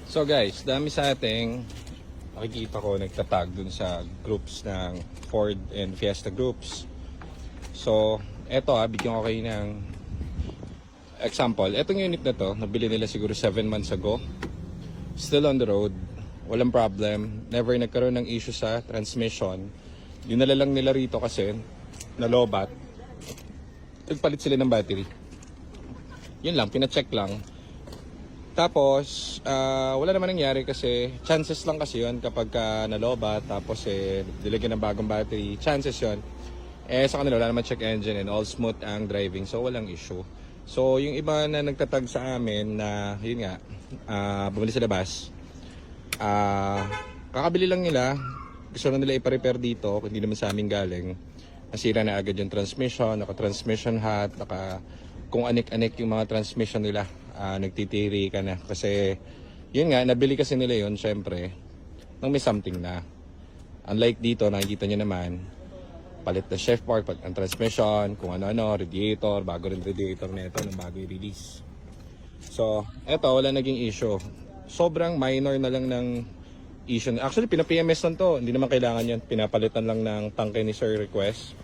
So guys, dami sa ating nakikita ko nagtatag dun sa groups ng Ford and Fiesta groups. So, eto bigyan ko kayo ng example. Etong unit na to, nabili nila siguro 7 months ago. Still on the road. Walang problem. Never nagkaroon ng issue sa transmission. Dinala lang nila rito kasi nalobat. Nagpalit sila ng battery. Yun lang, pina-check lang. Tapos, wala naman nangyari kasi chances lang kasi yun kapag nalobat tapos dilagyan ng bagong battery, chances yun. Sa kanila wala naman check engine and all smooth ang driving, so walang issue. So, yung iba na nagtatag sa amin na, yun nga, bumili sa labas, kakabili lang nila, gusto na nila ipa-repair dito, hindi naman sa amin galing. Nasira na agad yung transmission, naka-transmission hat, kung anik-anik yung mga transmission nila. Nagtitiri ka na kasi yun nga, nabili kasi nila yun syempre nang may something na. Unlike dito, nakikita nyo naman palit na chef part, palit ang transmission, kung ano-ano, radiator, bago rin radiator na ito nung bago i-release. So eto, wala naging issue, sobrang minor na lang ng issue. Actually pina-PMS lang to, hindi naman kailangan yan, pinapalitan lang ng tangke ni Sir Request.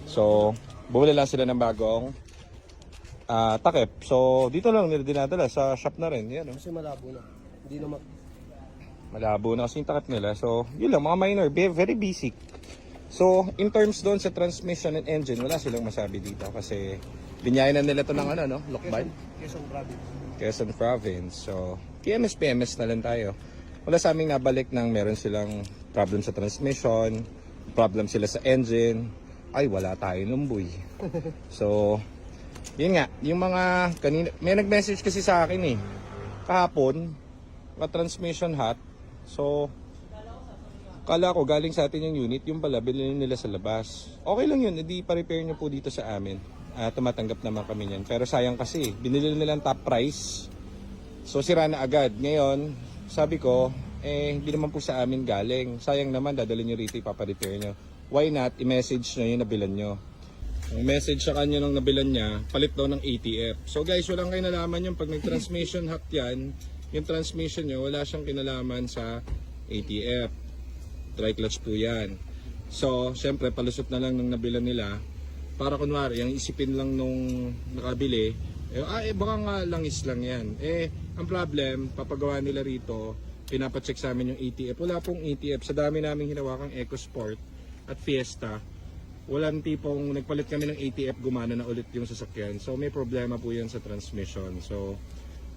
So bumili lang sila ng bagong takip. So, dito lang nila dinadala sa shop na rin. Yan, Kasi malabo na. Hindi na malabo na kasi yung takip nila. So, yun lang, mga minor, very basic. So, in terms doon sa transmission and engine, wala silang masabi dito kasi binyayan na nila to ng lokbal. Quezon Province. Quezon Province. So, PMS na lang tayo. Wala sa aming nabalik ng meron silang problem sa transmission, problem sila sa engine. Ay, wala tayo numboy. So, yun nga, yung mga kanina, may nag-message kasi sa akin kahapon, transmission hat. So, kala ko galing sa atin yung unit, yung pala bilhin nila sa labas. Okay lang yun, hindi pa-repair nyo po dito sa amin. Tumatanggap naman kami niyan. Pero sayang kasi, binili nilang top price. So, sira na agad. Ngayon, sabi ko, hindi naman po sa amin galing. Sayang naman, dadalhin nyo rito, ipapa-repair nyo. Why not, i-message nyo yung nabilan nyo. Ang message sa kanya nung nabilan niya, palit daw ng ATF. So guys, walang kinalaman yung pag nag-transmission hat yan, yung transmission niya, wala siyang kinalaman sa ATF. Dry clutch po yan. So, syempre, palusot na lang nung nabilan nila. Para kunwari, yung isipin lang nung nakabili, baka nga langis lang yan. Ang problem, papagawa nila rito, pinapacheck sa amin yung ATF. Wala pong ATF. Sa dami naming hinawakang EcoSport at Fiesta, walang tipong nagpalit kami ng ATF, gumana na ulit yung sasakyan. So may problema po yan sa transmission. So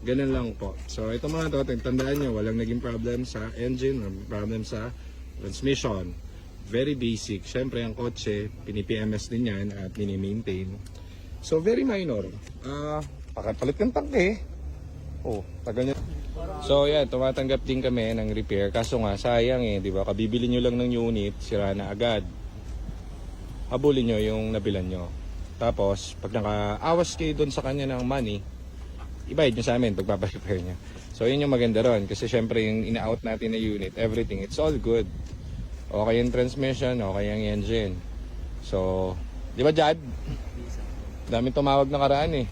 ganun lang po. So ito mga to, tandaan nyo, walang naging problem sa engine, walang problem sa transmission. Very basic. Siyempre ang kotse, pini-PMS din yan at mini-maintain. So very minor. Palit ng tangke. Tagal nyo. So yan, tumatanggap din kami ng repair. Kaso nga, sayang di ba? Kabibili nyo lang ng unit, sira na agad. Habulin nyo yung nabilan nyo. Tapos, pag naka-awas kayo doon sa kanya ng money, ibayad nyo sa amin pagpaparepair nyo. So, yun yung maganda ron. Kasi syempre, yung ina-out natin na unit, everything, it's all good. Okay yung transmission, okay yung engine. So, di ba Jad? Daming tumawag na karaan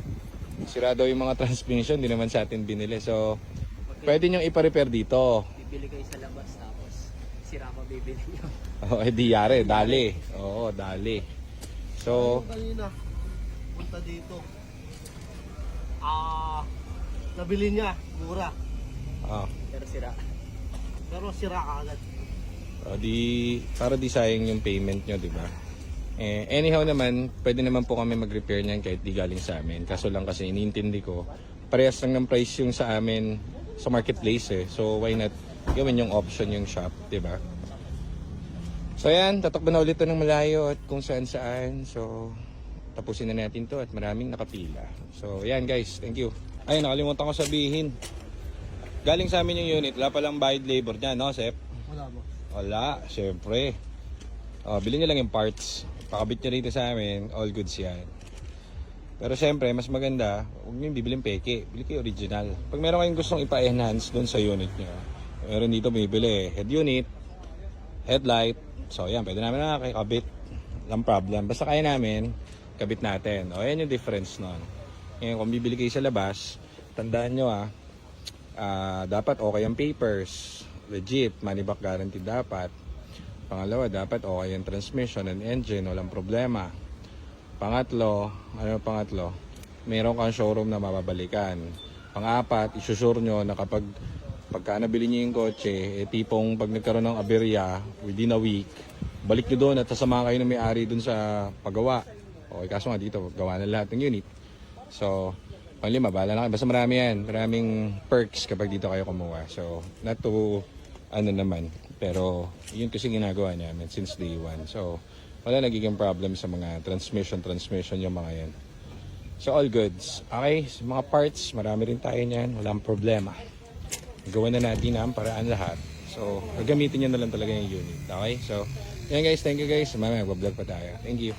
Sira daw yung mga transmission, di naman sa atin binili. So, pwede nyo ipa-repair dito. Bibili kayo sa labas tapos sira pa bibili nyo. Di yari, dali. Oo, dali. So, Kanina, punta dito. Nabili niya, mura. Pero sira agad. Para di sayang yung payment nyo, di ba? Anyhow naman, pwede naman po kami mag-repair niyan kahit di galing sa amin. Kaso lang kasi iniintindi ko, parehas lang ng price yung sa amin sa marketplace So, why not gawin yung option yung shop, di ba? So yan, tatakbo na ulit ito ng malayo at kung saan saan. So, tapusin na natin to at maraming nakapila. So yan guys, thank you. Ay, nakalimutan ko sabihin. Galing sa amin yung unit, wala palang bayad labor niya, no, Sep? Wala mo. Wala, syempre. Bilhin nyo lang yung parts. Pakabit nyo rito sa amin, all goods yan. Pero syempre, mas maganda, huwag nyo bibiling peke. Bili kayo original. Pag meron kayong gustong ipa-enhance doon sa unit nyo, meron dito bumibili head unit, headlight. So yan, pwede namin nakakabit. Walang problem. Basta kaya namin, kabit natin. Yan yung difference nun. Ngayon, kung bibili kayo sa labas, tandaan nyo Dapat okay ang papers, legit, money back guarantee dapat. Pangalawa, dapat okay ang transmission and engine, walang problema. Pangatlo, pangatlo? Meron kang showroom na mababalikan. Pang-apat, isusure nyo na pagka nabili nyo yung kotse, tipong pag nagkaroon ng aberya within a week, balik nyo doon at sasama kayo ng may-ari doon sa paggawa. Okay, kaso nga dito, gawa na lahat ng unit. So, panglima, bahala na kayo. Basta marami yan. Maraming perks kapag dito kayo kumuha. So, not to, naman. Pero, yun kasi ginagawa namin since day one. So, wala nagiging problem sa mga transmission yung mga yan. So, all goods. Okay, sa mga parts, marami rin tayo niyan. Walang problema. Gawa na natin ang paraan lahat. So, gagamitin nyo na lang talaga yung unit. Okay? So, yan guys. Thank you guys. Mamaya, mag-vlog pa tayo. Thank you.